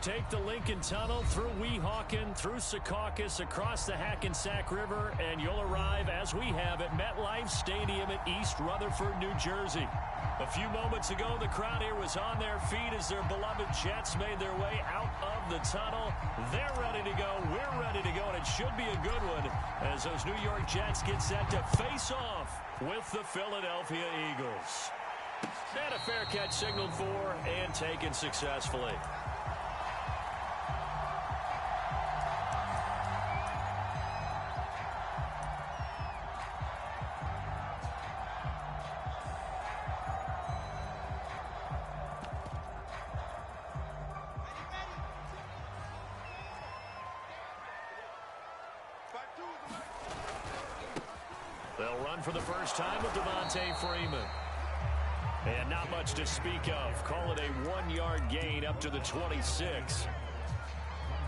take the Lincoln Tunnel through Weehawken, through Secaucus, across the Hackensack River, and you'll arrive, as we have, at MetLife Stadium at East Rutherford, New Jersey. A few moments ago, the crowd here was on their feet as their beloved Jets made their way out of the tunnel. They're ready to go. We're ready to go, and it should be a good one as those New York Jets get set to face off with the Philadelphia Eagles. And a fair catch signaled for and taken successfully. They'll run for the first time with Devontae Freeman. And not much to speak of. Call it a 1-yard gain up to the 26.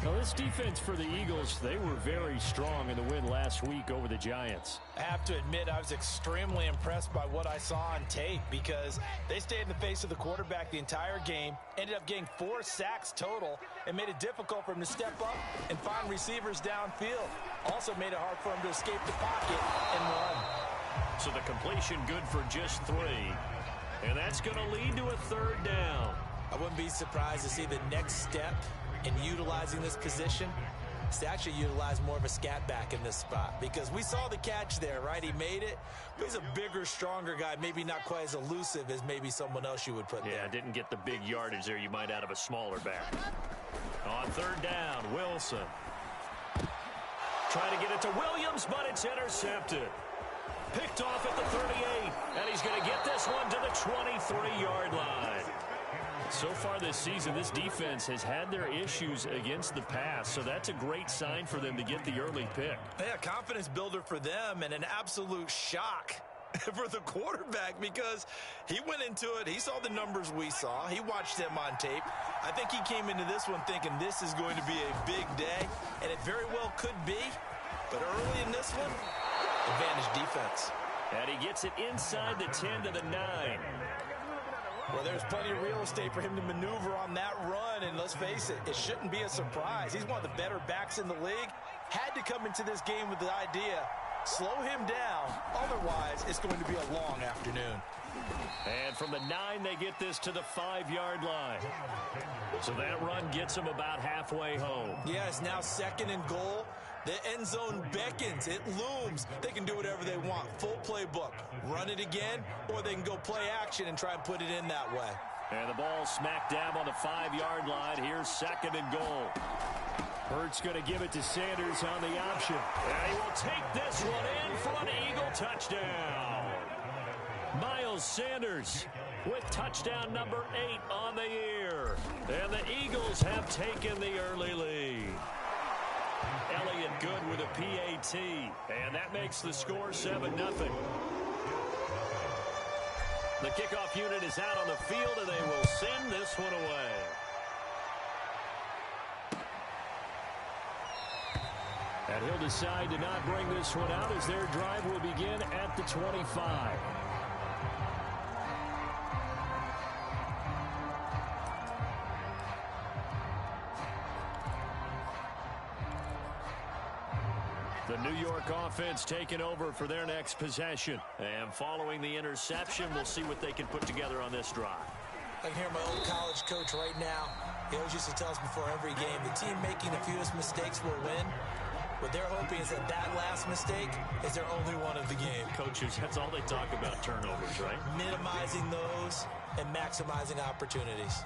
Now, this defense for the Eagles, they were very strong in the win last week over the Giants. I have to admit, I was extremely impressed by what I saw on tape because they stayed in the face of the quarterback the entire game, ended up getting 4 sacks total, and made it difficult for him to step up and find receivers downfield. Also made it hard for him to escape the pocket and run. So the completion good for just 3. And that's going to lead to a 3rd down. I wouldn't be surprised to see the next step in utilizing this position is to actually utilize more of a scat back in this spot. Because we saw the catch there, right? He made it, but he's a bigger, stronger guy. Maybe not quite as elusive as maybe someone else you would put there. Yeah, didn't get the big yardage there you might out of a smaller back. On 3rd down, Wilson. Trying to get it to Williams, but it's intercepted. Picked off at the 38, and he's going to get this one to the 23-yard line. So far this season, this defense has had their issues against the pass, so that's a great sign for them to get the early pick. Yeah, confidence builder for them and an absolute shock for the quarterback because he went into it. He saw the numbers we saw. He watched them on tape. I think he came into this one thinking this is going to be a big day, and it very well could be. But early in this one, advantage defense. And he gets it inside the 10 to the 9. Well, there's plenty of real estate for him to maneuver on that run, and let's face it, it shouldn't be a surprise. He's one of the better backs in the league. Had to come into this game with the idea, slow him down, otherwise it's going to be a long afternoon. And from the 9, they get this to the 5-yard line. So that run gets them about halfway home. Yeah, it's now 2nd and goal. The end zone beckons. It looms. They can do whatever they want. Full playbook. Run it again, or they can go play action and try and put it in that way. And the ball smack dab on the 5-yard line. Here's 2nd and goal. Hurts going to give it to Sanders on the option. And he will take this one in for an Eagle touchdown. Miles Sanders with touchdown number 8 on the year. And the Eagles have taken the early lead. Elliott good with a PAT, and that makes the score 7-0. The kickoff unit is out on the field, and they will send this one away. And he'll decide to not bring this one out as their drive will begin at the 25. The New York offense taking over for their next possession. And following the interception, we'll see what they can put together on this drive. I can hear my old college coach right now. He always used to tell us before every game, the team making the fewest mistakes will win. What they're hoping is that that last mistake is their only one of the game. Coaches, that's all they talk about, turnovers, right? Minimizing those and maximizing opportunities.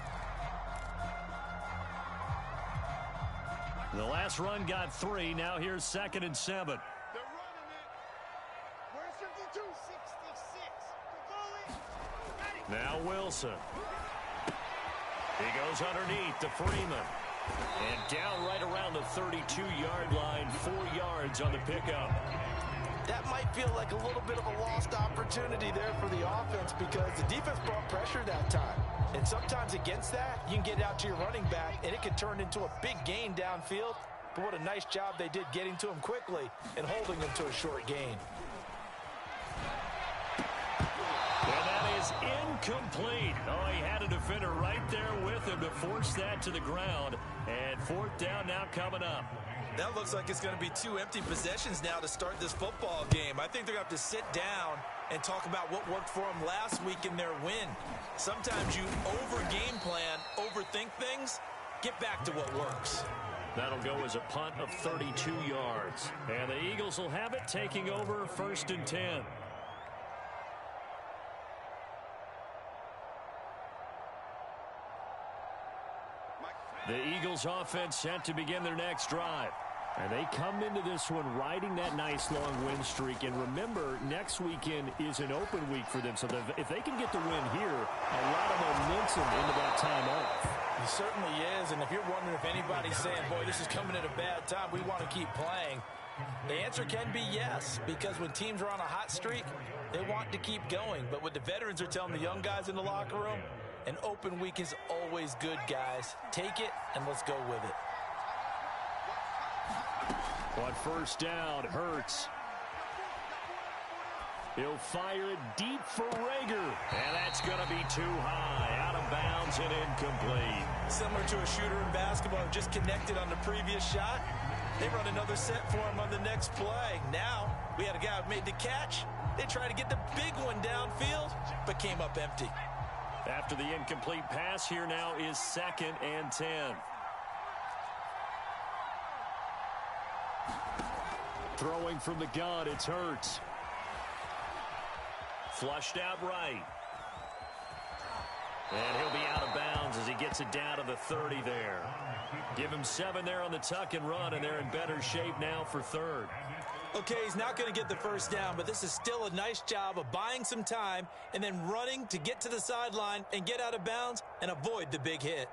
The last run got 3. Now here's 2nd and 7. They're running it. Where's 52? 66. Now Wilson. He goes underneath to Freeman. And down right around the 32-yard line, 4 yards on the pickup. That might feel like a little bit of a lost opportunity there for the offense because the defense brought pressure that time. And sometimes against that, you can get out to your running back, and it can turn into a big gain downfield. But what a nice job they did getting to him quickly and holding him to a short gain. And that is incomplete. Oh, he had a defender right there with him to force that to the ground. And fourth down now coming up. That looks like it's going to be 2 empty possessions now to start this football game. I think they're going to have to sit down and talk about what worked for them last week in their win. Sometimes you over-game plan, overthink things. Get back to what works. That'll go as a punt of 32 yards. And the Eagles will have it, taking over 1st and 10. The Eagles offense set to begin their next drive. And they come into this one riding that nice long win streak. And remember, next weekend is an open week for them. So if they can get the win here, a lot of momentum into that time off. He certainly is. And if you're wondering if anybody's saying, boy, this is coming at a bad time, we want to keep playing, the answer can be yes. Because when teams are on a hot streak, they want to keep going. But what the veterans are telling the young guys in the locker room, an open week is always good, guys. Take it, and let's go with it. On 1st down, Hurts. He'll fire it deep for Rager. And that's going to be too high. Out of bounds and incomplete. Similar to a shooter in basketball, just connected on the previous shot. They run another set for him on the next play. Now, we had a guy who made the catch. They tried to get the big one downfield, but came up empty. After the incomplete pass, here now is 2nd and 10. Throwing from the gun, it's Hurts. Flushed out right. And he'll be out of bounds as he gets it down to the 30 there. Give him 7 there on the tuck and run, and they're in better shape now for 3rd. Okay, he's not going to get the first down, but this is still a nice job of buying some time and then running to get to the sideline and get out of bounds and avoid the big hit.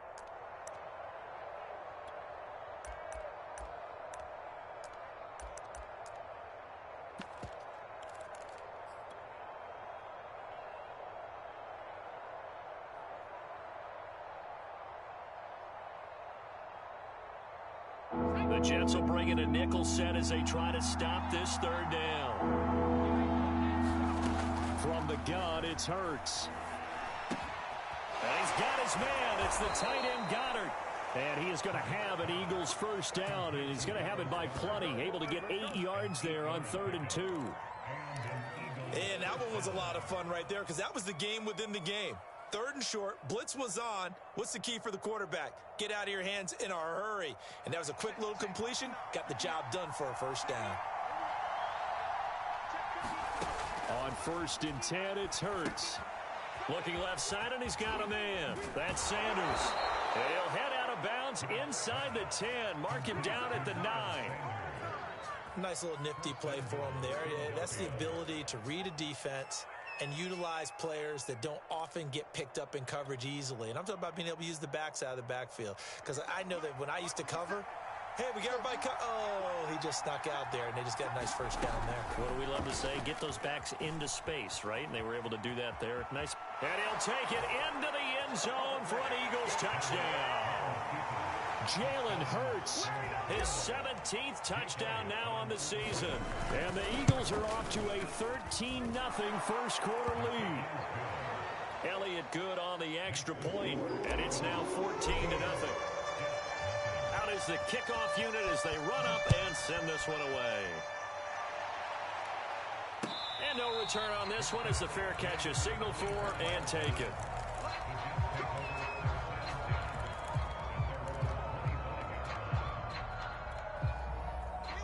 The Jets will bring in a nickel set as they try to stop this 3rd down. From the gun, it's Hurts. And he's got his man. It's the tight end Goddard. And he is going to have an Eagles 1st down, and he's going to have it by plenty. Able to get 8 yards there on 3rd and 2. And that one was a lot of fun right there because that was the game within the game. 3rd and short, blitz was on. What's the key for the quarterback? Get out of your hands in a hurry. And that was a quick little completion. Got the job done for a 1st down. On 1st and 10, it's Hurts. Looking left side, and he's got a man. That's Sanders. And he'll head out of bounds inside the 10. Mark him down at the 9. Nice little nifty play for him there. That's the ability to read a defense and utilize players that don't often get picked up in coverage easily. And I'm talking about being able to use the backs out of the backfield. Because I know that when I used to cover, hey, we got everybody oh, he just snuck out there, and they just got a nice 1st down there. What do we love to say? Get those backs into space, right? And they were able to do that there. Nice. And he'll take it into the end zone for an Eagles touchdown. Jalen Hurts, his 17th touchdown now on the season. And the Eagles are off to a 13-0 first quarter lead. Elliott good on the extra point, and it's now 14-0. Out is the kickoff unit as they run up and send this one away. And no return on this one as the fair catch is signaled for and taken.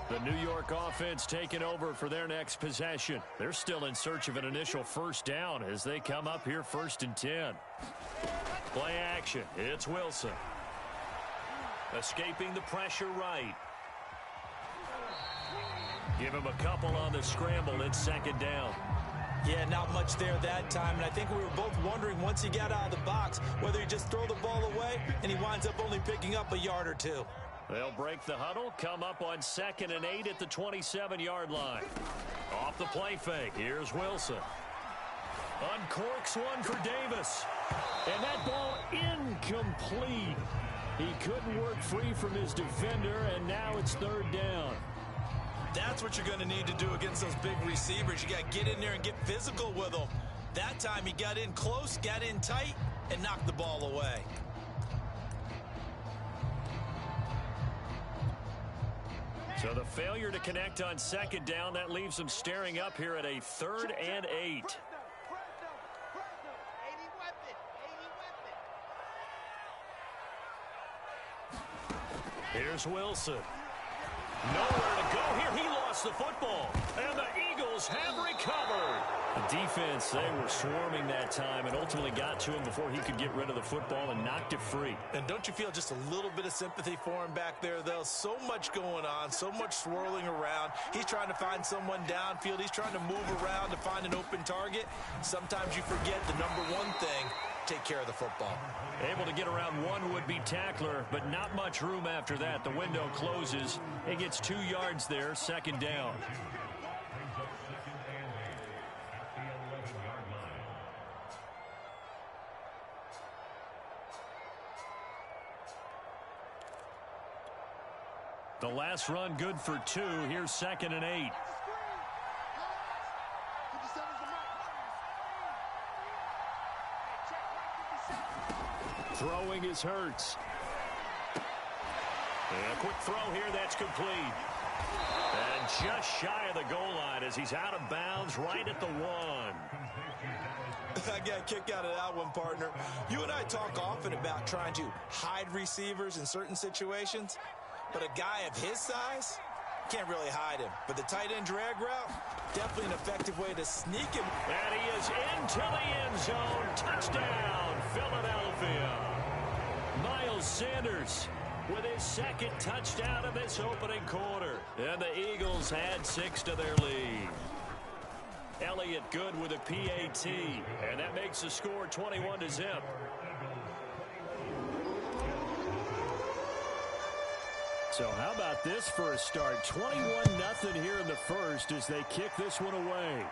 The New York offense taking over for their next possession. They're still in search of an initial 1st down as they come up here 1st and 10. Play action. It's Wilson. Escaping the pressure right. Give him a couple on the scramble. It's 2nd down. Yeah, not much there that time. And I think we were both wondering once he got out of the box whether he just throw the ball away and he winds up only picking up a yard or 2. They'll break the huddle, come up on 2nd and 8 at the 27-yard line. Off the play fake, here's Wilson. Uncorks one for Davis. And that ball incomplete. He couldn't work free from his defender, and now it's 3rd down. That's what you're going to need to do against those big receivers. You got to get in there and get physical with them. That time he got in close, got in tight, and knocked the ball away. So the failure to connect on second down, that leaves them staring up here at a 3rd and 8. Here's Wilson. Nowhere to go here. He lost the football. And the Eagles have recovered. The defense, they were swarming that time and ultimately got to him before he could get rid of the football and knocked it free. And don't you feel just a little bit of sympathy for him back there, though? So much going on, so much swirling around. He's trying to find someone downfield. He's trying to move around to find an open target. Sometimes you forget the number one thing, take care of the football. Able to get around one would-be tackler, but not much room after that. The window closes. He gets 2 yards there, second down. The last run good for 2. Here's 2nd and 8. Throwing is Hurts. And a quick throw here, that's complete. And just shy of the goal line as he's out of bounds right at the 1. I got a kick out of that one, partner. You and I talk often about trying to hide receivers in certain situations, but a guy of his size can't really hide him. But the tight end drag route, definitely an effective way to sneak him. And he is into the end zone. Touchdown, Philadelphia. Miles Sanders with his 2nd touchdown of this opening quarter. And the Eagles add 6 to their lead. Elliott good with a PAT. And that makes the score 21-0. So how about this for a start? 21-0 here in the first as they kick this one away.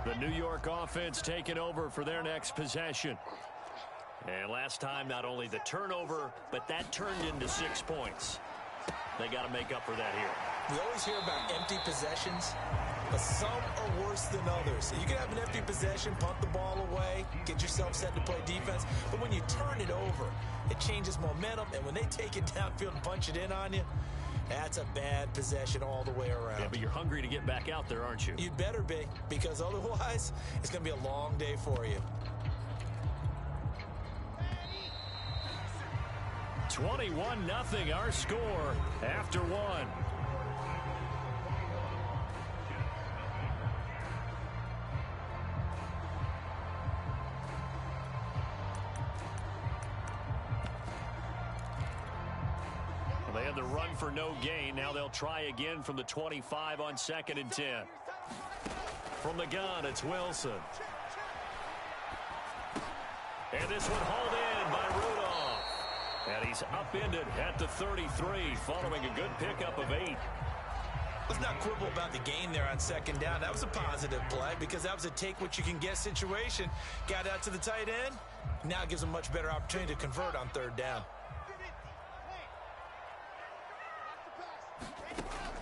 The New York offense taking over for their next possession. And last time, not only the turnover, but that turned into 6 points. They got to make up for that here. We always hear about empty possessions, but some are worse than others. You can have an empty possession, punt the ball away, get yourself set to play defense, but when you turn it over, it changes momentum, and when they take it downfield and punch it in on you, that's a bad possession all the way around. Yeah, but you're hungry to get back out there, aren't you? You'd better be, because otherwise, it's going to be a long day for you. 21-0 our score after 1. Well, they had the run for no gain. Now they'll try again from the 25 on 2nd and 10. From the gun, it's Wilson. And this one hauled in by Rudolph. And he's upended at the 33 following a good pickup of 8. Let's not quibble about the gain there on 2nd down. That was a positive play because that was a take-what-you-can-get situation. Got out to the tight end. Now it gives them a much better opportunity to convert on 3rd down.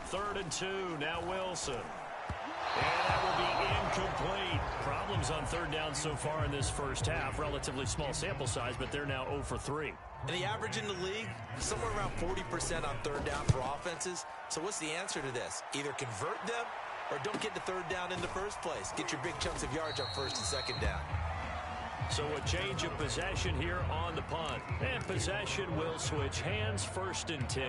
3rd and 2, now Wilson. And that will be incomplete. Problems on 3rd down so far in this first half. Relatively small sample size, but they're now 0 for 3. And the average in the league, somewhere around 40% on 3rd down for offenses. So what's the answer to this? Either convert them or don't get the 3rd down in the first place. Get your big chunks of yards on 1st and 2nd down. So a change of possession here on the punt. And possession will switch hands, 1st and 10.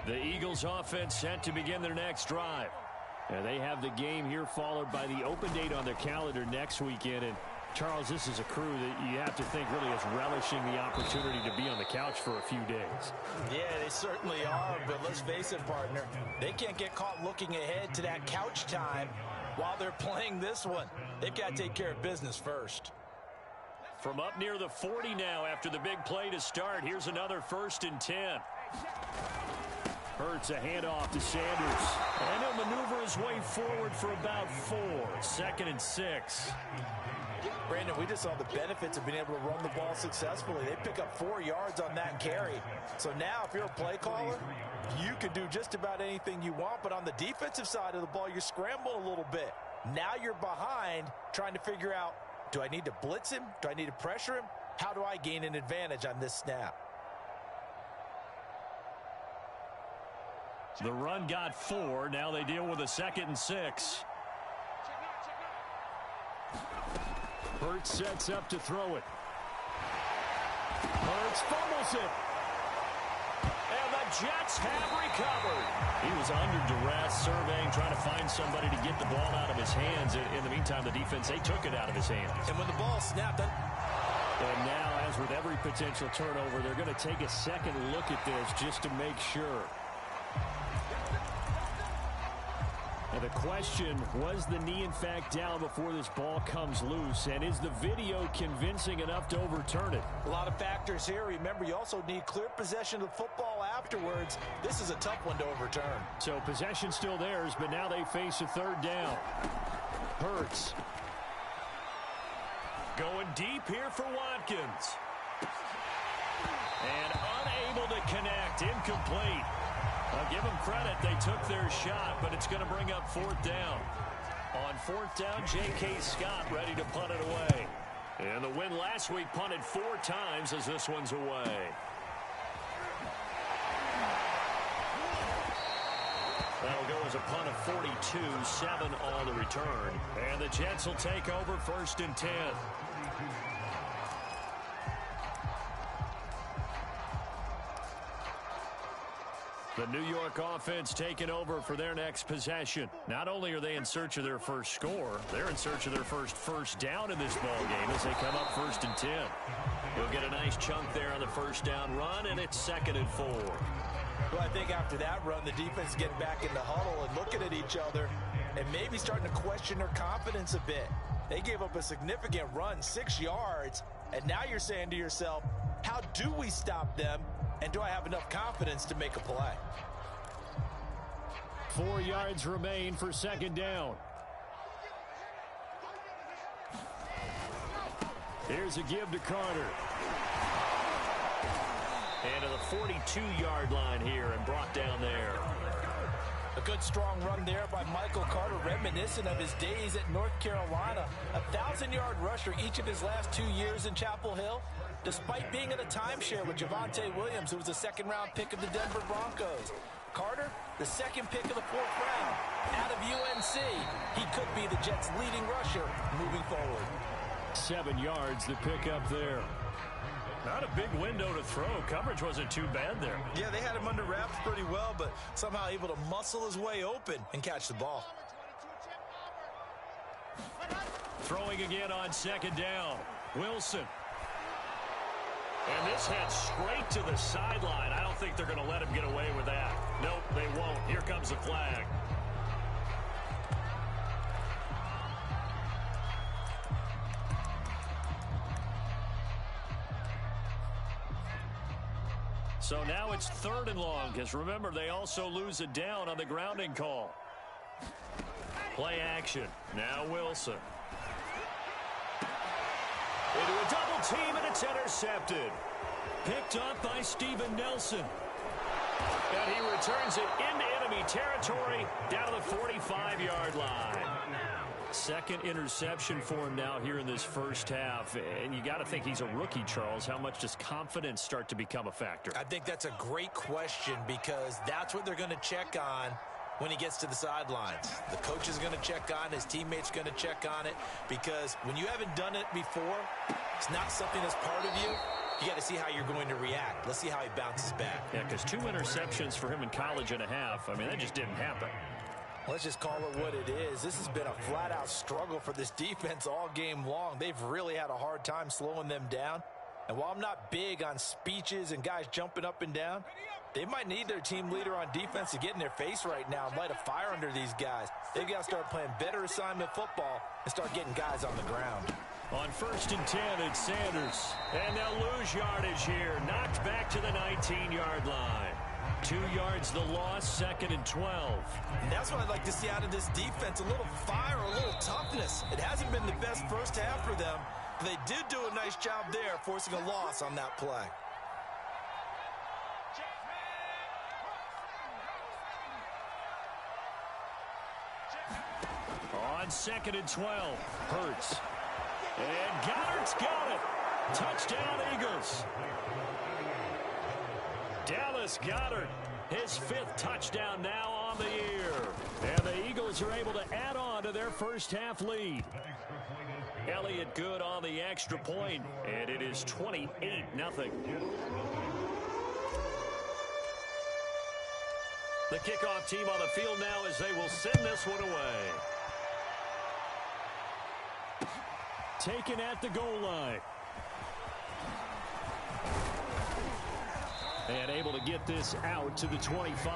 The Eagles offense set to begin their next drive. And they have the game here followed by the open date on their calendar next weekend. And Charles, this is a crew that you have to think really is relishing the opportunity to be on the couch for a few days. Yeah, they certainly are, but let's face it, partner. They can't get caught looking ahead to that couch time While they're playing this one, they've got to take care of business first. From up near the 40 now after the big play to start. Here's another 1st and 10. Hurts a handoff to Sanders. And he'll maneuver his way forward for about 4. 2nd and 6. Brandon, we just saw the benefits of being able to run the ball successfully. They pick up 4 yards on that carry. So now if you're a play caller, you can do just about anything you want. But on the defensive side of the ball, you're scrambling a little bit. Now you're behind trying to figure out, do I need to blitz him? Do I need to pressure him? How do I gain an advantage on this snap? The run got 4. Now they deal with a 2nd and 6. Hurts sets up to throw it. Hurts fumbles it. And the Jets have recovered. He was under duress, surveying, trying to find somebody to get the ball out of his hands. In the meantime, the defense, they took it out of his hands. And when the ball snapped, and now, as with every potential turnover, they're going to take a second look at this just to make sure. And the question, was the knee in fact down before this ball comes loose? And is the video convincing enough to overturn it? A lot of factors here. Remember, you also need clear possession of the football afterwards. This is a tough one to overturn. So possession still theirs, but now they face a 3rd down. Hurts. Going deep here for Watkins. And unable to connect. Incomplete. I'll give them credit. They took their shot, but it's going to bring up 4th down. On 4th down, J.K. Scott ready to punt it away. And the win last week punted 4 times as this one's away. That'll go as a punt of 42, 7 on the return. And the Jets will take over 1st and 10. The New York offense taking over for their next possession. Not only are they in search of their first score, they're in search of their first down in this ball game as they come up 1st and 10. He'll get a nice chunk there on the 1st down run, and it's 2nd and 4. Well, I think after that run, the defense is getting back in the huddle and looking at each other and maybe starting to question their confidence a bit. They gave up a significant run, 6 yards, and now you're saying to yourself, how do we stop them? And do I have enough confidence to make a play? 4 yards remain for 2nd down. Here's a give to Carter. And to the 42-yard line here and brought down there. A good strong run there by Michael Carter, reminiscent of his days at North Carolina. A 1,000-yard rusher each of his last 2 years in Chapel Hill. Despite being in a timeshare with Javonte Williams, who was a 2nd-round pick of the Denver Broncos. Carter, the 2nd pick of the 4th round, out of UNC. He could be the Jets' leading rusher moving forward. 7 yards to pick up there. Not a big window to throw. Coverage wasn't too bad there. Yeah, they had him under wraps pretty well, but somehow able to muscle his way open and catch the ball. Throwing again on 2nd down. Wilson. And this heads straight to the sideline. I don't think they're going to let him get away with that. Nope, they won't. Here comes the flag. So now it's 3rd and long, because remember, they also lose a down on the grounding call. Play action. Now Wilson. Into a double team, and it's intercepted. Picked up by Steven Nelson. And he returns it into enemy territory down to the 45-yard line. 2nd interception for him now here in this 1st half. And you got to think he's a rookie, Charles. How much does confidence start to become a factor? I think that's a great question because that's what they're going to check on when he gets to the sidelines. The coach is going to check on, his teammates going to check on it, because when you haven't done it before, it's not something that's part of you. You got to see how you're going to react. Let's see how he bounces back. Yeah, because 2 interceptions for him in college and a half. I mean, that just didn't happen. Let's just call it what it is. This has been a flat-out struggle for this defense all game long. They've really had a hard time slowing them down. And while I'm not big on speeches and guys jumping up and down, they might need their team leader on defense to get in their face right now and light a fire under these guys. They've got to start playing better assignment football and start getting guys on the ground. On 1st and 10, it's Sanders. And they'll lose yardage here. Knocked back to the 19-yard line. 2 yards the loss, 2nd and 12. And that's what I'd like to see out of this defense, a little fire, a little toughness. It hasn't been the best first half for them, but they did do a nice job there, forcing a loss on that play. On 2nd and 12, Hurts. And Goddard's got it. Touchdown, Eagles. Dallas Goedert, his 5th touchdown now on the year. And the Eagles are able to add on to their first half lead. Elliott good on the extra point, and it is 28-0. The kickoff team on the field now as they will send this one away. Taken at the goal line. And able to get this out to the 25.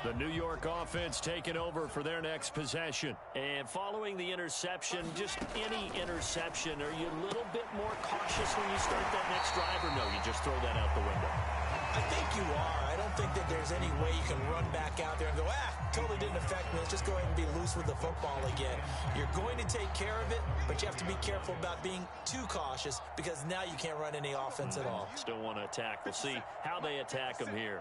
The New York offense taking over for their next possession. And following the interception, just any interception, are you a little bit more cautious when you start that next drive, or no, you just throw that out the window? I think you are. I don't think that there's any way you can run back out there and go, totally didn't affect me. Let's just go ahead and be loose with the football again. You're going to take care of it, but you have to be careful about being too cautious because now you can't run any offense at all. Still want to attack. We'll see how they attack them here.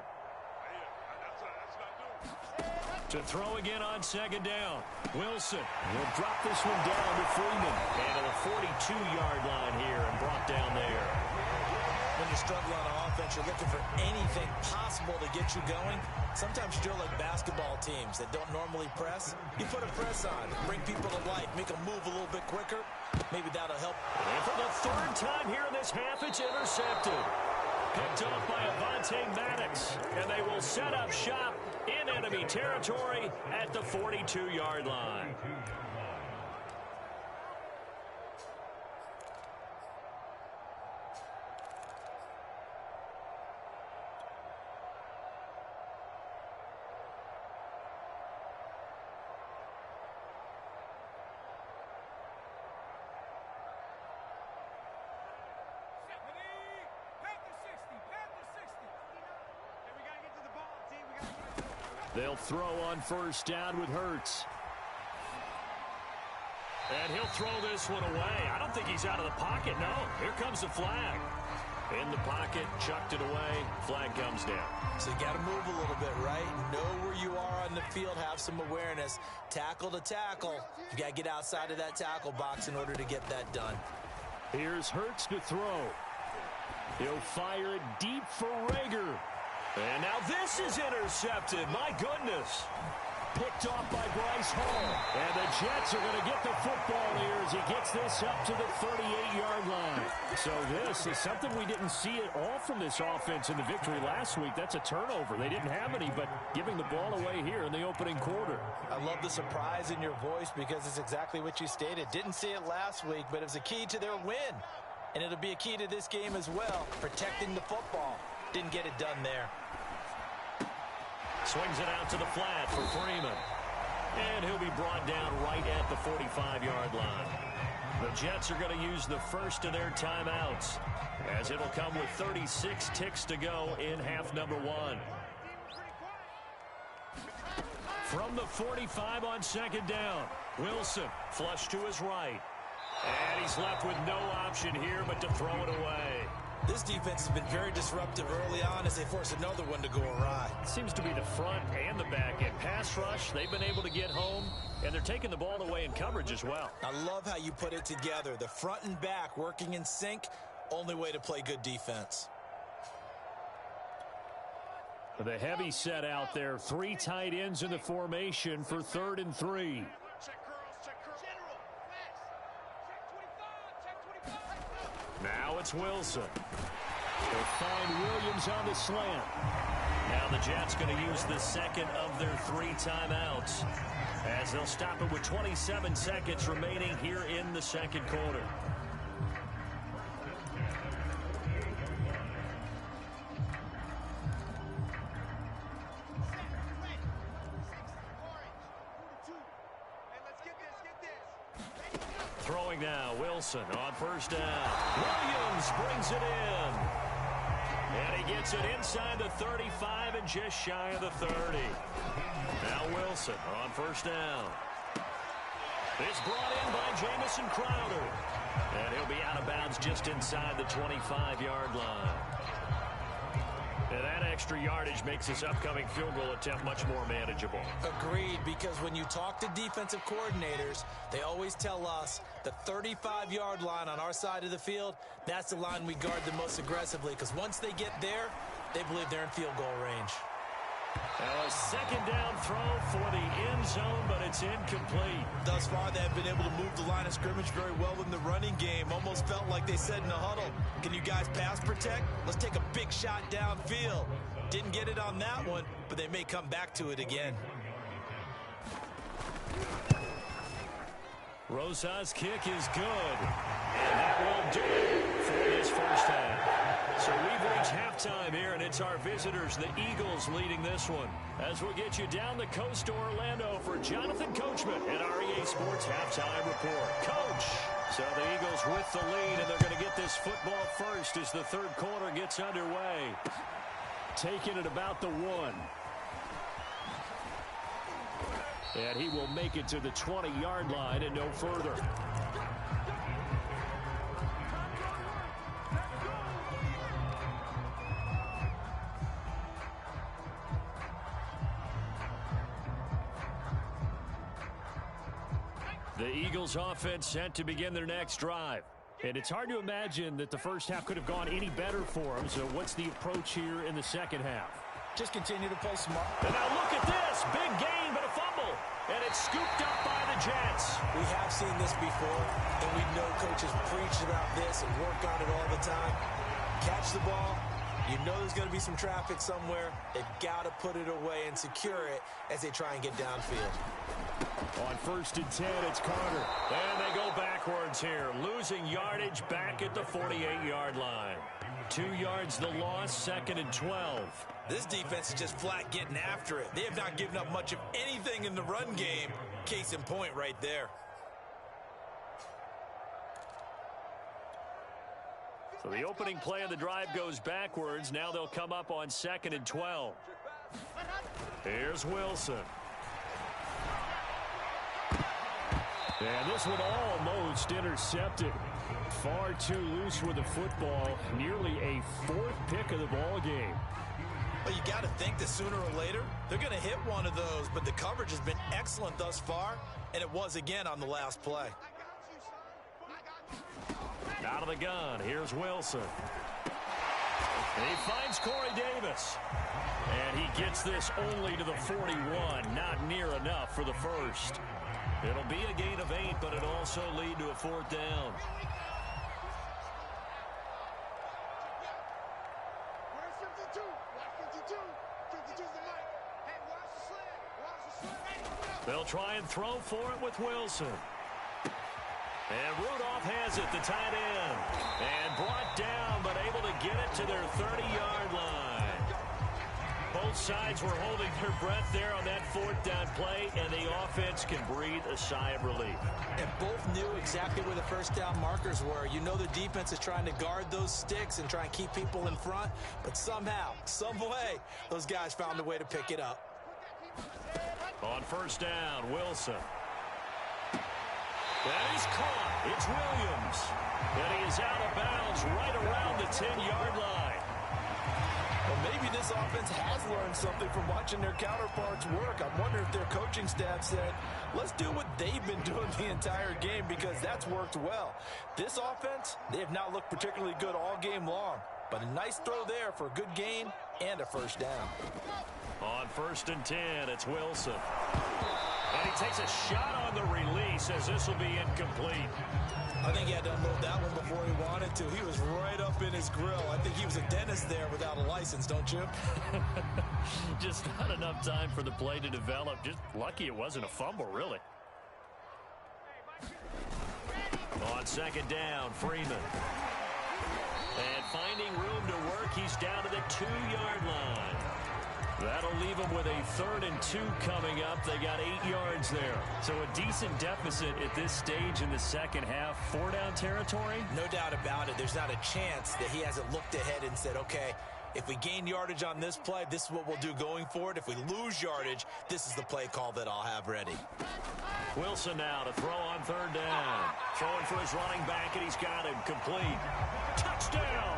To throw again on 2nd down. Wilson will drop this one down to Freeman. And to the 42-yard line here and brought down there. When you're struggling on offense, you're looking for anything possible to get you going. Sometimes you're like basketball teams that don't normally press. You put a press on, bring people to life, make them move a little bit quicker. Maybe that'll help. And for the 3rd time here in this half, it's intercepted. Picked off by Avonte Maddox. And they will set up shop in enemy territory at the 42-yard line. They'll throw on 1st down with Hurts. And he'll throw this one away. I don't think he's out of the pocket. No, here comes the flag. In the pocket, chucked it away. Flag comes down. So you got to move a little bit, right? Know where you are on the field. Have some awareness. Tackle to tackle. You got to get outside of that tackle box in order to get that done. Here's Hurts to throw. He'll fire it deep for Rager. And now this is intercepted. My goodness. Picked off by Bryce Hall. And the Jets are going to get the football here as he gets this up to the 38-yard line. So this is something we didn't see at all from this offense in the victory last week. That's a turnover. They didn't have any, but giving the ball away here in the opening quarter. I love the surprise in your voice because it's exactly what you stated. Didn't see it last week, but it was a key to their win. And it'll be a key to this game as well, protecting the football. Didn't get it done there. Swings it out to the flat for Freeman. And he'll be brought down right at the 45-yard line. The Jets are going to use the first of their timeouts, as it'll come with 36 ticks to go in half number 1. From the 45 on 2nd down, Wilson flush to his right. And he's left with no option here but to throw it away. This defense has been very disruptive early on as they force another one to go awry. Seems to be the front and the back end. Pass rush, they've been able to get home, and they're taking the ball away in coverage as well. I love how you put it together. The front and back working in sync, only way to play good defense. The heavy set out there. 3 tight ends in the formation for 3rd and 3. Now it's Wilson. They'll find Williams on the slant. Now the Jets going to use the second of their 3 timeouts as they'll stop it with 27 seconds remaining here in the second quarter. Throwing now, Wilson on first down. Williams brings it in. And he gets it inside the 35 and just shy of the 30. Now Wilson on first down. It's brought in by Jamison Crowder. And he'll be out of bounds just inside the 25-yard line. And that extra yardage makes this upcoming field goal attempt much more manageable. Agreed, because when you talk to defensive coordinators, they always tell us the 35-yard line on our side of the field, that's the line we guard the most aggressively, because once they get there, they believe they're in field goal range. Now a second down throw for the end zone, but it's incomplete. Thus far, they have been able to move the line of scrimmage very well in the running game. Almost felt like they said in the huddle, can you guys pass protect? Let's take a big shot downfield. Didn't get it on that one, but they may come back to it again. Rosas' kick is good. And that will do it for this first half. So we've reached halftime here, and it's our visitors, the Eagles, leading this one. As we'll get you down the coast to Orlando for Jonathan Coachman at our EA Sports Halftime Report. Coach! So the Eagles with the lead, and they're going to get this football first as the third quarter gets underway. Taking it about the 1. And he will make it to the 20-yard line and no further. The Eagles offense set to begin their next drive. And it's hard to imagine that the first half could have gone any better for them. So what's the approach here in the second half? Just continue to play smart. And now look at this. Big gain, but a fumble. And it's scooped up by the Jets. We have seen this before, and we know coaches preach about this and work on it all the time. Catch the ball. You know there's going to be some traffic somewhere. They've got to put it away and secure it as they try and get downfield. On first and 10, it's Carter. And they go backwards here, losing yardage back at the 48-yard line. 2 yards the loss, second and 12. This defense is just flat getting after it. They have not given up much of anything in the run game. Case in point right there. So the opening play of the drive goes backwards. Now they'll come up on second and 12. Here's Wilson. And this one almost intercepted. Far too loose with the football. Nearly a 4th pick of the ball game. Well, you got to think that sooner or later, they're going to hit one of those. But the coverage has been excellent thus far, and it was again on the last play. Out of the gun, here's Wilson. And he finds Corey Davis. And he gets this only to the 41. Not near enough for the first. It'll be a gain of 8, but it'll also lead to a 4th down. They'll try and throw for it with Wilson. And Rudolph has it, the tight end. And brought down, but able to get it to their 30-yard line. Both sides were holding their breath there on that 4th down play, and the offense can breathe a sigh of relief. And both knew exactly where the first down markers were. You know the defense is trying to guard those sticks and try and keep people in front, but somehow, some way, those guys found a way to pick it up. On first down, Wilson. That is caught. It's Williams. And he is out of bounds right around the 10-yard line. Well, maybe this offense has learned something from watching their counterparts work. I wonder if their coaching staff said, let's do what they've been doing the entire game, because that's worked well. This offense, they have not looked particularly good all game long, but a nice throw there for a good gain and a first down. On first and 10, it's Wilson. And he takes a shot on the release as this will be incomplete. I think had to unload that one before he wanted to. He was right up in his grill. I think he was a dentist there without a license, don't you? Just not enough time for the play to develop. Just lucky it wasn't a fumble, really. On second down, Freeman. And finding room to work, he's down to the 2-yard line. That'll leave them with a 3rd and 2 coming up. They got 8 yards there. So a decent deficit at this stage in the second half. 4-down territory? No doubt about it. There's not a chance that he hasn't looked ahead and said, okay, if we gain yardage on this play, this is what we'll do going forward. If we lose yardage, this is the play call that I'll have ready. Wilson now to throw on 3rd down. Throwing for his running back, and he's got him complete. Touchdown!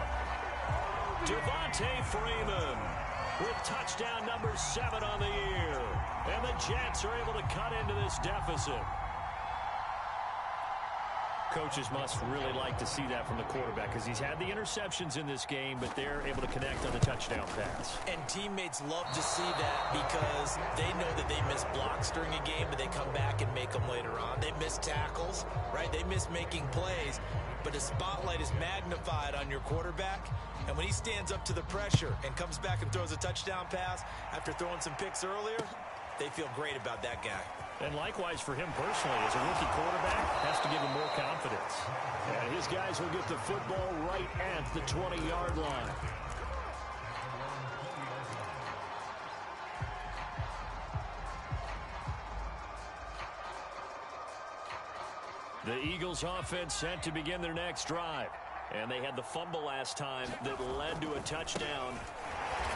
Devontae Freeman with touchdown number 7 on the year. And the Jets are able to cut into this deficit. Coaches must really like to see that from the quarterback because he's had the interceptions in this game, but they're able to connect on the touchdown pass. And teammates love to see that because they know that they miss blocks during a game, but they come back and make them later on. They miss tackles, right? They miss making plays, but the spotlight is magnified on your quarterback. And when he stands up to the pressure and comes back and throws a touchdown pass after throwing some picks earlier, they feel great about that guy. And likewise for him personally, as a rookie quarterback, has to give him more confidence. And his guys will get the football right at the 20-yard line. The Eagles offense set to begin their next drive. And they had the fumble last time that led to a touchdown.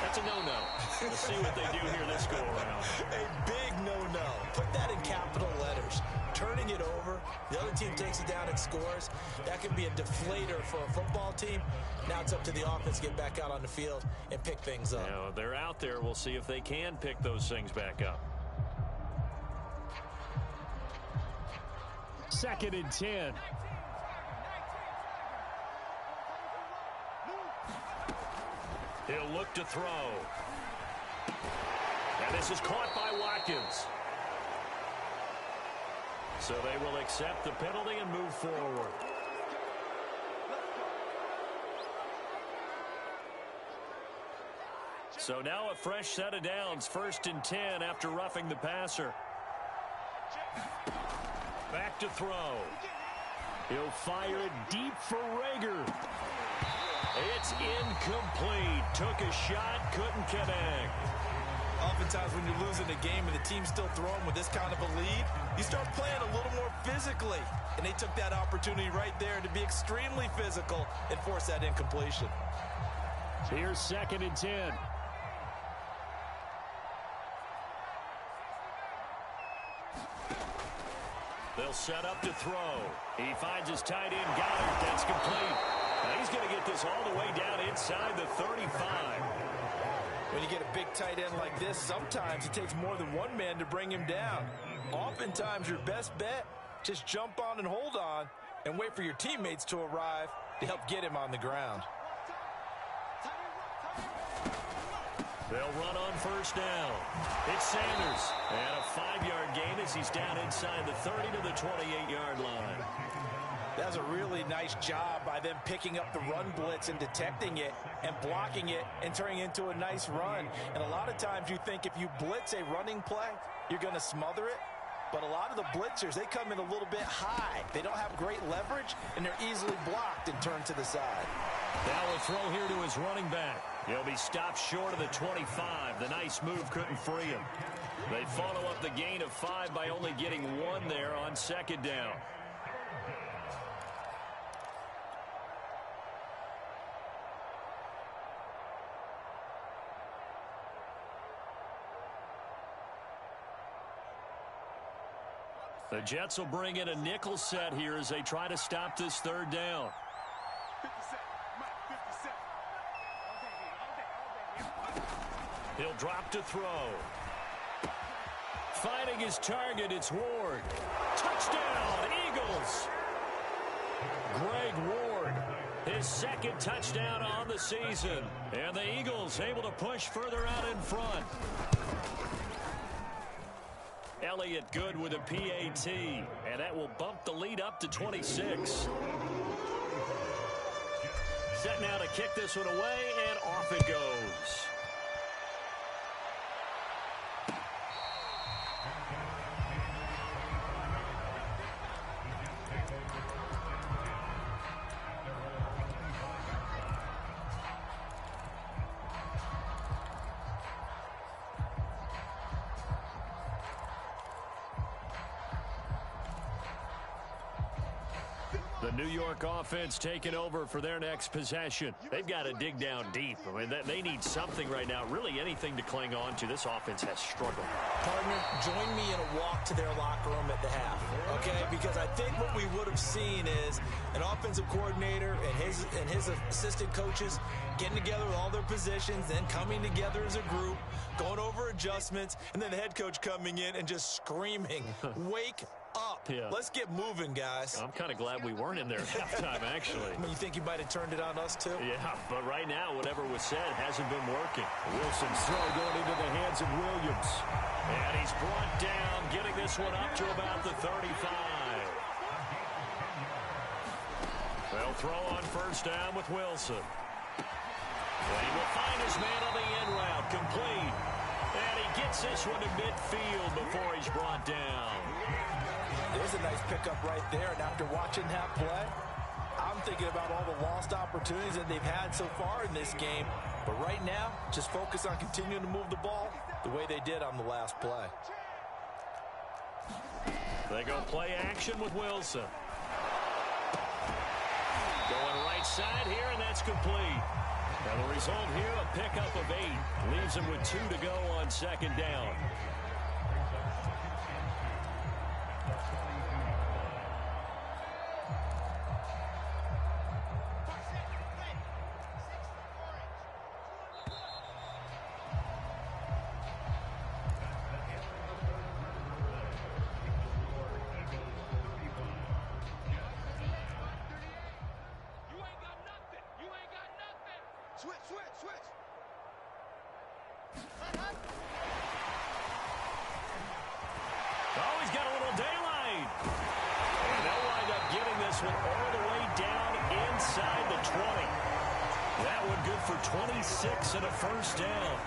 That's a no-no. We'll see what they do here this go-around. A big no-no. Put that in capital letters. Turning it over, the other team takes it down and scores. That can be a deflator for a football team. Now it's up to the offense to get back out on the field and pick things up. You know, they're out there. We'll see if they can pick those things back up. 2nd and 10. He'll look to throw. And this is caught by Watkins. So they will accept the penalty and move forward. So now a fresh set of downs. 1st and 10 after roughing the passer. Back to throw. He'll fire it deep for Rager. It's incomplete. Took a shot, couldn't connect. Oftentimes when you're losing a game and the team's still throwing with this kind of a lead, you start playing a little more physically. And they took that opportunity right there to be extremely physical and force that incompletion. Here's 2nd and 10. They'll set up to throw. He finds his tight end, Goddard. That's complete. Now he's going to get this all the way down inside the 35. When you get a big tight end like this, sometimes it takes more than one man to bring him down. Oftentimes, your best bet, just jump on and hold on and wait for your teammates to arrive to help get him on the ground. They'll run on 1st down. It's Sanders. And a 5-yard gain as he's down inside the 30 to the 28-yard line. That's a really nice job by them picking up the run blitz and detecting it and blocking it and turning it into a nice run. And a lot of times you think if you blitz a running play, you're going to smother it. But a lot of the blitzers, they come in a little bit high. They don't have great leverage, and they're easily blocked and turned to the side. Now a throw here to his running back. He'll be stopped short of the 25. The nice move couldn't free him. They follow up the gain of 5 by only getting 1 there on 2nd down. The Jets will bring in a nickel set here as they try to stop this 3rd down. He'll drop to throw. Finding his target, it's Ward. Touchdown, Eagles! Greg Ward, his 2nd touchdown on the season. And the Eagles able to push further out in front. Elliott good with a PAT, and that will bump the lead up to 26. Set now to kick this one away, and off it goes. The New York offense taking over for their next possession. They've got to dig down deep. I mean, they need something right now, really anything to cling on to. This offense has struggled. Partner, join me in a walk to their locker room at the half, okay? Because I think what we would have seen is an offensive coordinator and his assistant coaches getting together with all their positions, then coming together as a group, going over adjustments, and then the head coach coming in and just screaming, wake up. Yeah. Let's get moving, guys. I'm kind of glad we weren't in there at halftime, actually. I mean, you think he might have turned it on us, too? Yeah, but right now, whatever was said hasn't been working. Wilson's throw going into the hands of Williams. And he's brought down, getting this one up to about the 35. They'll throw on first down with Wilson. And he will find his man on the end route, complete. And he gets this one to midfield before he's brought down. There's a nice pickup right there, and after watching that play, I'm thinking about all the lost opportunities that they've had so far in this game. But right now, just focus on continuing to move the ball the way they did on the last play. They go play action with Wilson. Going right side here, and that's complete. And the result here, a pickup of 8. Leaves him with 2 to go on second down. Switch. Oh, he's got a little daylight. And they'll wind up getting this one all the way down inside the 20. That one good for 26 and a first down.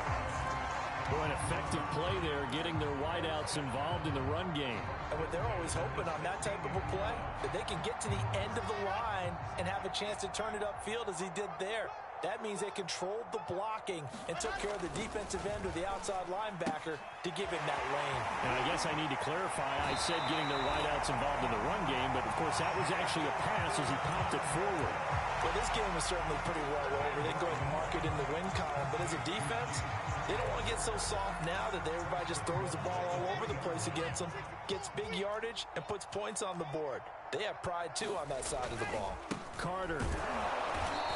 Boy, an effective play there, getting their wideouts involved in the run game. And what they're always hoping on that type of a play, that they can get to the end of the line and have a chance to turn it upfield as he did there. That means they controlled the blocking and took care of the defensive end or the outside linebacker to give him that lane. And I guess I need to clarify, I said getting their wideouts involved in the run game, but of course that was actually a pass as he popped it forward. Well, this game was certainly pretty well over. They can go ahead and mark it in the win column, but as a defense, they don't want to get so soft now that everybody just throws the ball all over the place against them, gets big yardage, and puts points on the board. They have pride, too, on that side of the ball. Carter.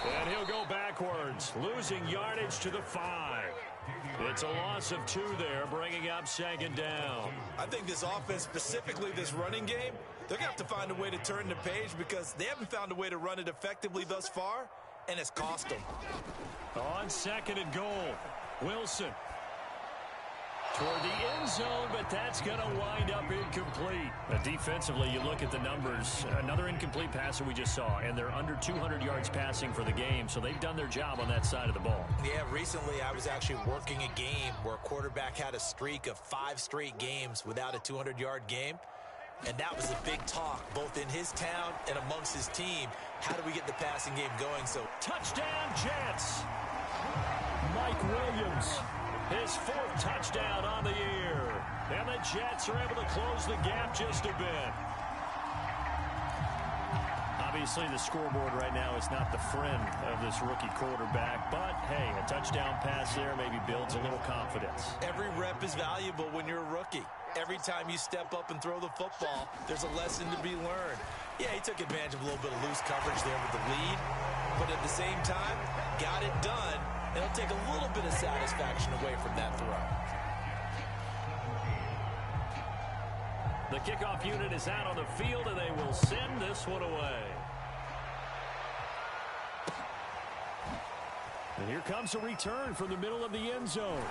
And he'll go backwards, losing yardage to the 5. It's a loss of 2 there, bringing up second down. I think this offense, specifically this running game, they're going to have to find a way to turn the page because they haven't found a way to run it effectively thus far, and it's cost them. On second and goal, Wilson. Toward the end zone, but that's going to wind up incomplete. Defensively, you look at the numbers. Another incomplete pass that we just saw, and they're under 200 yards passing for the game, so they've done their job on that side of the ball. Yeah, recently I was actually working a game where a quarterback had a streak of 5 straight games without a 200-yard game, and that was a big talk, both in his town and amongst his team. How do we get the passing game going? So touchdown, Jets! Mike Williams. His 4th touchdown on the year. And the Jets are able to close the gap just a bit. Obviously, the scoreboard right now is not the friend of this rookie quarterback. But, hey, a touchdown pass there maybe builds a little confidence. Every rep is valuable when you're a rookie. Every time you step up and throw the football, there's a lesson to be learned. Yeah, he took advantage of a little bit of loose coverage there with the lead. But at the same time, got it done. It'll take a little bit of satisfaction away from that throw. The kickoff unit is out on the field, and they will send this one away. And here comes a return from the middle of the end zone.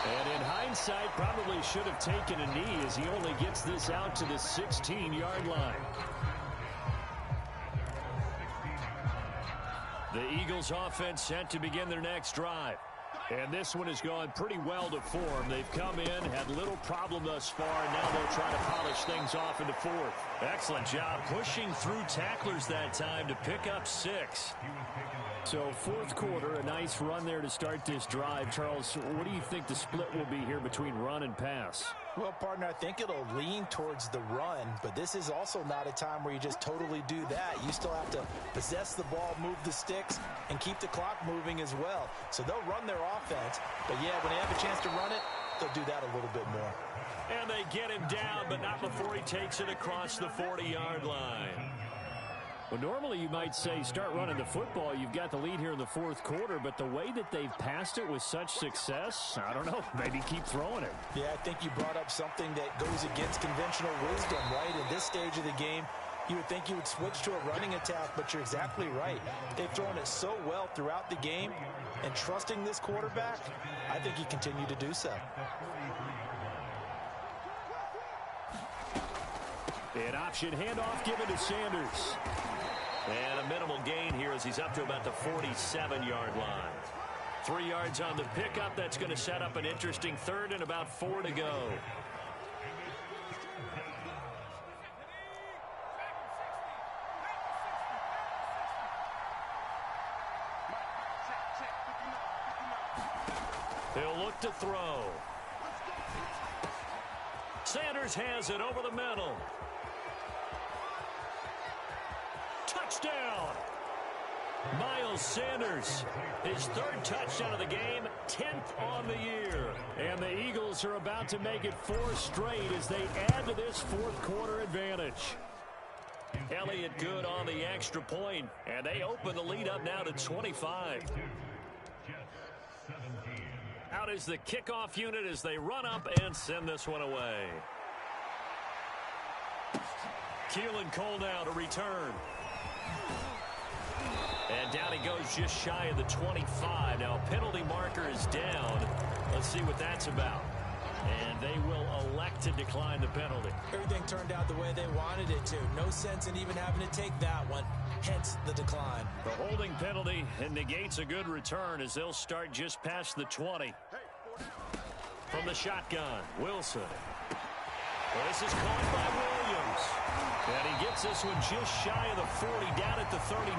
And in hindsight, probably should have taken a knee as he only gets this out to the 16-yard line. The Eagles offense set to begin their next drive. And this one has gone pretty well to form. They've come in, had little problem thus far, and now they'll try to polish things off in the fourth. Excellent job pushing through tacklers that time to pick up 6. So fourth quarter, a nice run there to start this drive. Charles, what do you think the split will be here between run and pass? Well, partner, I think it'll lean towards the run, but this is also not a time where you just totally do that. You still have to possess the ball, move the sticks, and keep the clock moving as well. So they'll run their offense, but yeah, when they have a chance to run it, they'll do that a little bit more. And they get him down, but not before he takes it across the 40-yard line. Well, normally you might say start running the football. You've got the lead here in the fourth quarter, but the way that they've passed it with such success, I don't know, maybe keep throwing it. Yeah, I think you brought up something that goes against conventional wisdom, right? In this stage of the game, you would think you would switch to a running attack, but you're exactly right. They've thrown it so well throughout the game, and trusting this quarterback, I think he continued to do so. An option handoff given to Sanders. And a minimal gain here as he's up to about the 47-yard line. 3 yards on the pickup. That's going to set up an interesting third and about 4 to go. He'll look to throw. Sanders has it over the middle. Touchdown! Miles Sanders, his third touchdown of the game, 10th on the year. And the Eagles are about to make it 4 straight as they add to this fourth quarter advantage. Elliott good on the extra point, and they open the lead up now to 25. Out is the kickoff unit as they run up and send this one away. Keelan Cole now to return. And down he goes just shy of the 25. Now a penalty marker is down. Let's see what that's about. And they will elect to decline the penalty. Everything turned out the way they wanted it to. No sense in even having to take that one. Hence the decline. The holding penalty and negates a good return as they'll start just past the 20. From the shotgun, Wilson. Well, this is caught by Williams. And he gets this one just shy of the 40, down at the 39.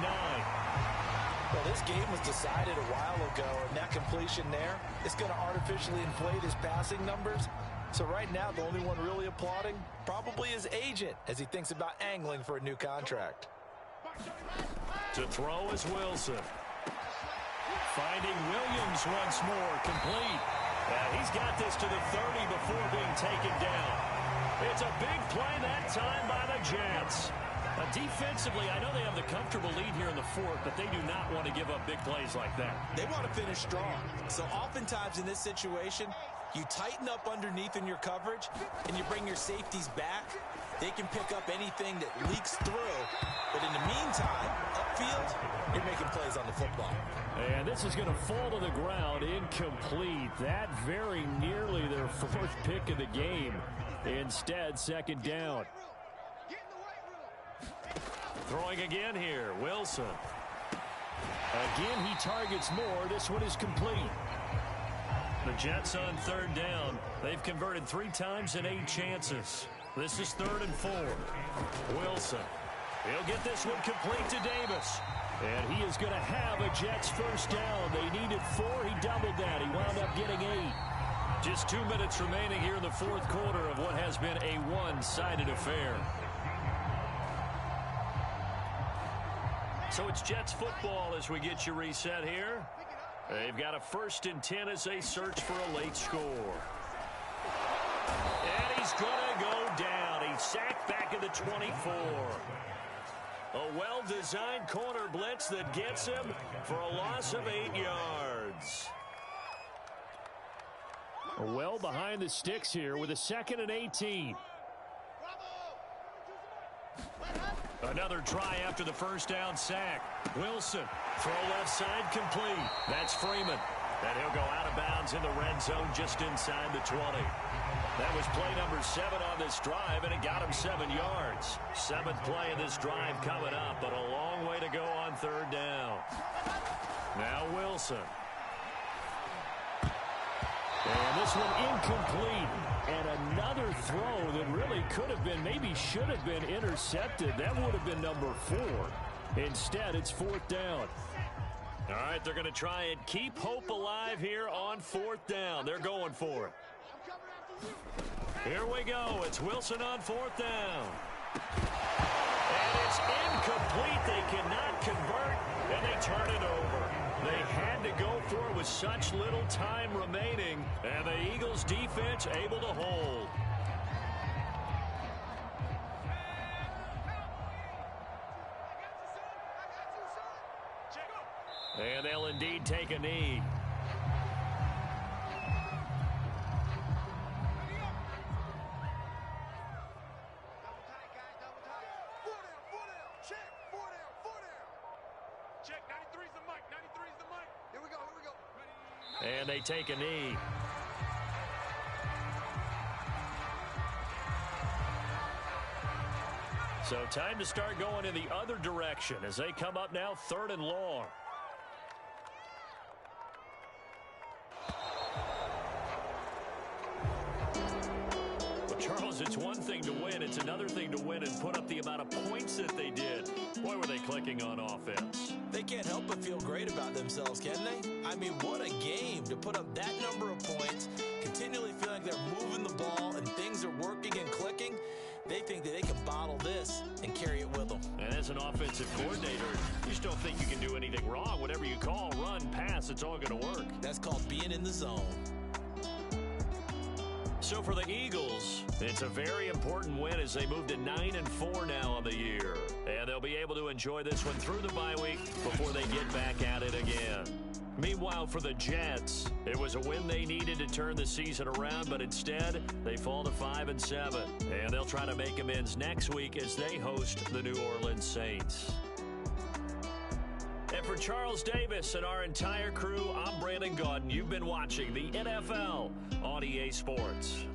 Well, this game was decided a while ago, and that completion there is going to artificially inflate his passing numbers. So right now, the only one really applauding probably his agent as he thinks about angling for a new contract. To throw is Wilson. Finding Williams once more, complete. And he's got this to the 30 before being taken down. It's a big play that time by the Jets. Defensively, I know they have the comfortable lead here in the fourth, but they do not want to give up big plays like that. They want to finish strong. So oftentimes in this situation, you tighten up underneath in your coverage, and you bring your safeties back. They can pick up anything that leaks through. But in the meantime, upfield, you're making plays on the football. And this is going to fall to the ground, incomplete. That very nearly their fourth pick of the game. Instead, second down. Throwing again here, Wilson. Again, he targets more. This one is complete. The Jets on third down. They've converted 3 times in 8 chances. This is 3rd and 4. Wilson. He'll get this one complete to Davis. And he is going to have a Jets first down. They needed 4. He doubled that. He wound up getting 8. Just 2 minutes remaining here in the fourth quarter of what has been a one-sided affair. So it's Jets football as we get you reset here. They've got a 1st and 10 as they search for a late score. And he's going to go down. He's sacked back at the 24. A well-designed corner blitz that gets him for a loss of 8 yards. Well behind the sticks here with a 2nd and 18. Another try after the first down sack. Wilson, throw left side complete. That's Freeman. And he'll go out of bounds in the red zone just inside the 20. That was play number 7 on this drive, and it got him 7 yards. 7th play of this drive coming up, but a long way to go on 3rd down. Now Wilson. And this one incomplete. And another throw that really could have been, maybe should have been intercepted. That would have been number 4. Instead, it's 4th down. All right, they're going to try and keep hope alive here on 4th down. They're going for it. Here we go. It's Wilson on 4th down. And it's incomplete. They cannot convert, and they turn it over. They had to go for it with such little time remaining, and the Eagles defense able to hold. And they'll indeed take a knee. And they take a knee. So time to start going in the other direction as they come up now 3rd and long. Charles, it's one thing to win. It's another thing to win and put up the amount of points that they did. Boy, were they clicking on offense. They can't help but feel great about themselves, can they? I mean, what a game to put up that number of points, continually feeling like they're moving the ball and things are working and clicking. They think that they can bottle this and carry it with them. And as an offensive coordinator, you just don't think you can do anything wrong. Whatever you call, run, pass, it's all going to work. That's called being in the zone. So for the Eagles, it's a very important win as they move to 9-4 now on the year. And they'll be able to enjoy this one through the bye week before they get back at it again. Meanwhile, for the Jets, it was a win they needed to turn the season around, but instead, they fall to 5-7. And they'll try to make amends next week as they host the New Orleans Saints. And for Charles Davis and our entire crew, I'm Brandon Gaudin. You've been watching the NFL on EA Sports.